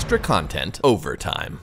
extra content overtime.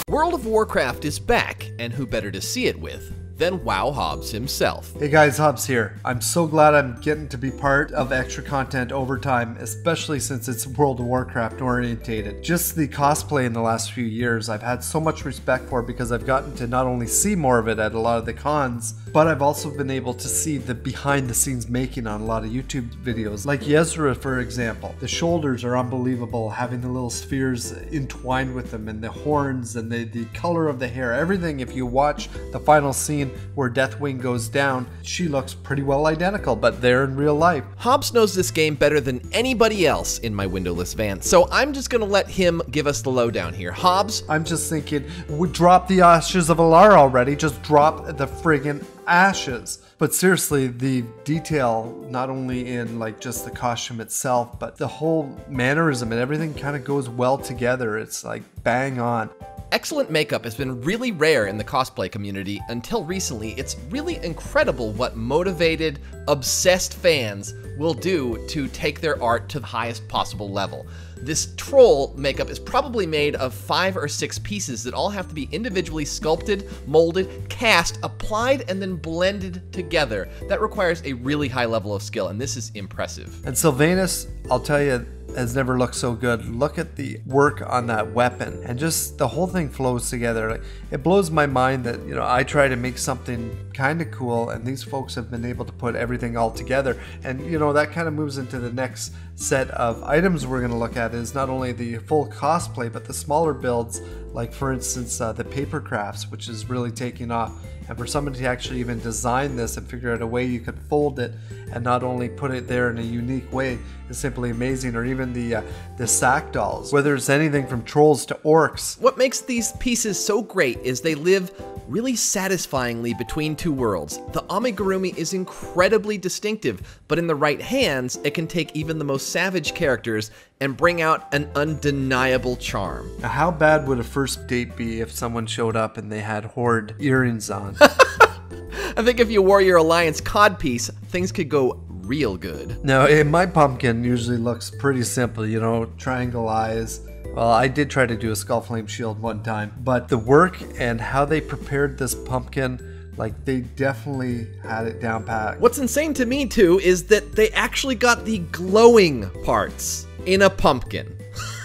World of Warcraft is back, and who better to see it with than WoWHobbs himself. Hey guys, Hobbs here. I'm so glad I'm getting to be part of extra content overtime, especially since it's World of Warcraft orientated. Just the cosplay in the last few years I've had so much respect for because I've gotten to not only see more of it at a lot of the cons, but I've also been able to see the behind the scenes making on a lot of YouTube videos. Like Yezra, for example. The shoulders are unbelievable, having the little spheres entwined with them, and the horns, and the color of the hair, everything. If you watch the final scene where Deathwing goes down, she looks pretty well identical, but they're in real life. Hobbs knows this game better than anybody else in my windowless van, so I'm just gonna let him give us the lowdown here. Hobbs? I'm just thinking, we drop the ashes of Alara already, just drop the friggin' ashes. But seriously, the detail, not only in like just the costume itself, but the whole mannerism and everything kind of goes well together. It's like bang on. Excellent makeup has been really rare in the cosplay community until recently. It's really incredible what motivated, obsessed fans will do to take their art to the highest possible level. This troll makeup is probably made of 5 or 6 pieces that all have to be individually sculpted, molded, cast, applied, and then blended together. That requires a really high level of skill, and this is impressive. And Sylvanas, I'll tell you, has never looked so good. Look at the work on that weapon, and just the whole thing flows together. Like, it blows my mind that, you know, I try to make something kind of cool, and these folks have been able to put everything all together. And you know, that kind of moves into the next set of items we're going to look at, is not only the full cosplay, but the smaller builds, like for instance the paper crafts, which is really taking off. And for somebody to actually even design this and figure out a way you could fold it and not only put it there in a unique way is simply amazing. Or even the sack dolls, whether it's anything from trolls to orcs. What makes these pieces so great is they live really satisfyingly between two worlds. The amigurumi is incredibly distinctive, but in the right hands, it can take even the most savage characters and bring out an undeniable charm. Now, how bad would a first date be if someone showed up and they had horde earrings on? I think if you wore your Alliance codpiece, things could go real good. Now, my pumpkin usually looks pretty simple, you know, triangle eyes. Well, I did try to do a skull flame shield one time, but the work and how they prepared this pumpkin, like, they definitely had it down pat. What's insane to me too is that they actually got the glowing parts in a pumpkin.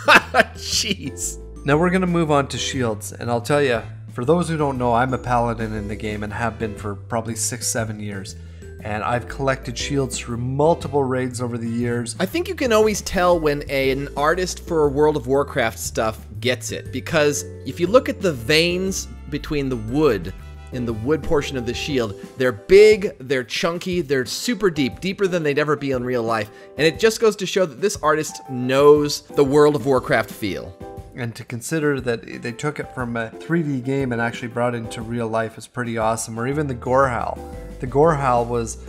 Jeez. Now we're gonna move on to shields, and I'll tell you, for those who don't know, I'm a paladin in the game and have been for probably 6-7 years. And I've collected shields through multiple raids over the years. I think you can always tell when an artist for World of Warcraft stuff gets it, because if you look at the veins between the wood, in the wood portion of the shield, they're big, they're chunky, they're super deep, deeper than they'd ever be in real life, and it just goes to show that this artist knows the World of Warcraft feel. And to consider that they took it from a 3D game and actually brought it into real life is pretty awesome. Or even the Gorehowl. The Gorehowl was,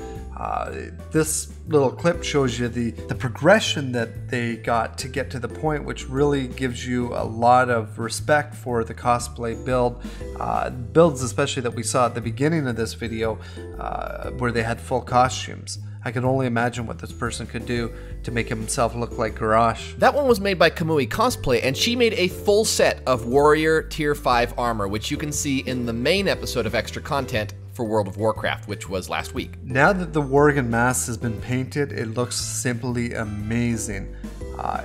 this little clip shows you the progression that they got to get to the point, which really gives you a lot of respect for the cosplay build. Builds especially that we saw at the beginning of this video, where they had full costumes. I can only imagine what this person could do to make himself look like Garrosh. That one was made by Kamui Cosplay, and she made a full set of Warrior Tier 5 armor, which you can see in the main episode of Extra Content for World of Warcraft, which was last week. Now that the Worgen mask has been painted, it looks simply amazing.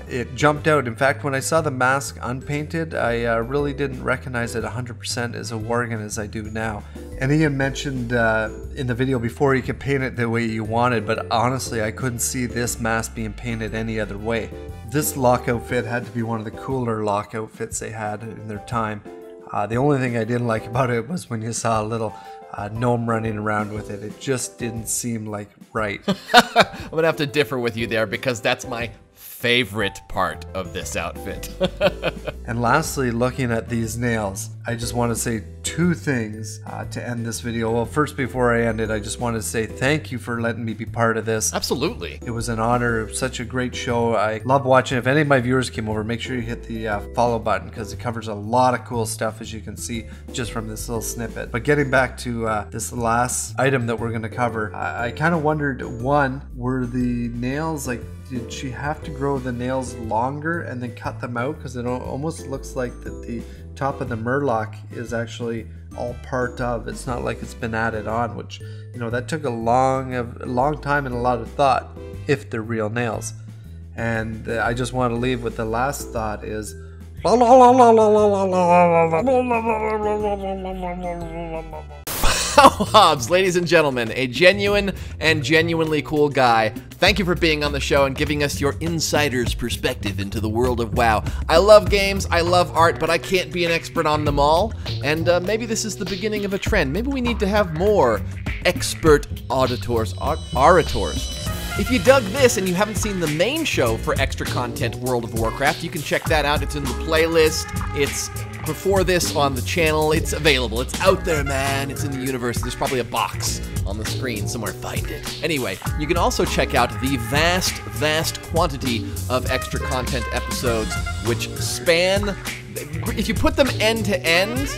It jumped out. In fact, when I saw the mask unpainted, I really didn't recognize it 100% as a Worgen as I do now. And Ian mentioned in the video before you could paint it the way you wanted, but honestly, I couldn't see this mask being painted any other way. This lock outfit had to be one of the cooler lock outfits they had in their time. The only thing I didn't like about it was when you saw a little gnome running around with it. It just didn't seem like right. I'm gonna have to differ with you there, because that's my favorite part of this outfit. And lastly, looking at these nails, I just want to say two things to end this video. Well, first, before I end it, I just want to say thank you for letting me be part of this. Absolutely. It was an honor. Such a great show. I love watching. If any of my viewers came over, make sure you hit the follow button, because it covers a lot of cool stuff, as you can see just from this little snippet. But getting back to this last item that we're going to cover, I kind of wondered, one, were the nails like, did she have to grow the nails longer and then cut them out? Because it almost looks like that the top of the murloc is actually all part of. It's not like it's been added on, which, you know, that took a long time and a lot of thought, if they're real nails. And I just want to leave with the last thought is WoWHobbs, ladies and gentlemen, a genuine and genuinely cool guy. Thank you for being on the show and giving us your insider's perspective into the world of WoW. I love games, I love art, but I can't be an expert on them all. And maybe this is the beginning of a trend. Maybe we need to have more expert orators. If you dug this and you haven't seen the main show for extra content World of Warcraft, you can check that out. It's in the playlist. It's before this on the channel. It's available. It's out there, man. It's in the universe. There's probably a box on the screen somewhere. Find it. Anyway, you can also check out the vast quantity of extra content episodes, which span, if you put them end to end,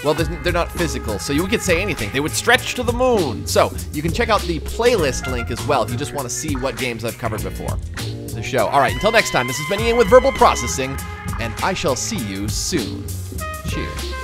well, they're not physical, so you could say anything. They would stretch to the moon. So you can check out the playlist link as well if you just want to see what games I've covered before the show. All right, until next time, this has been Ian with Verbal Processing, and I shall see you soon. Cheers.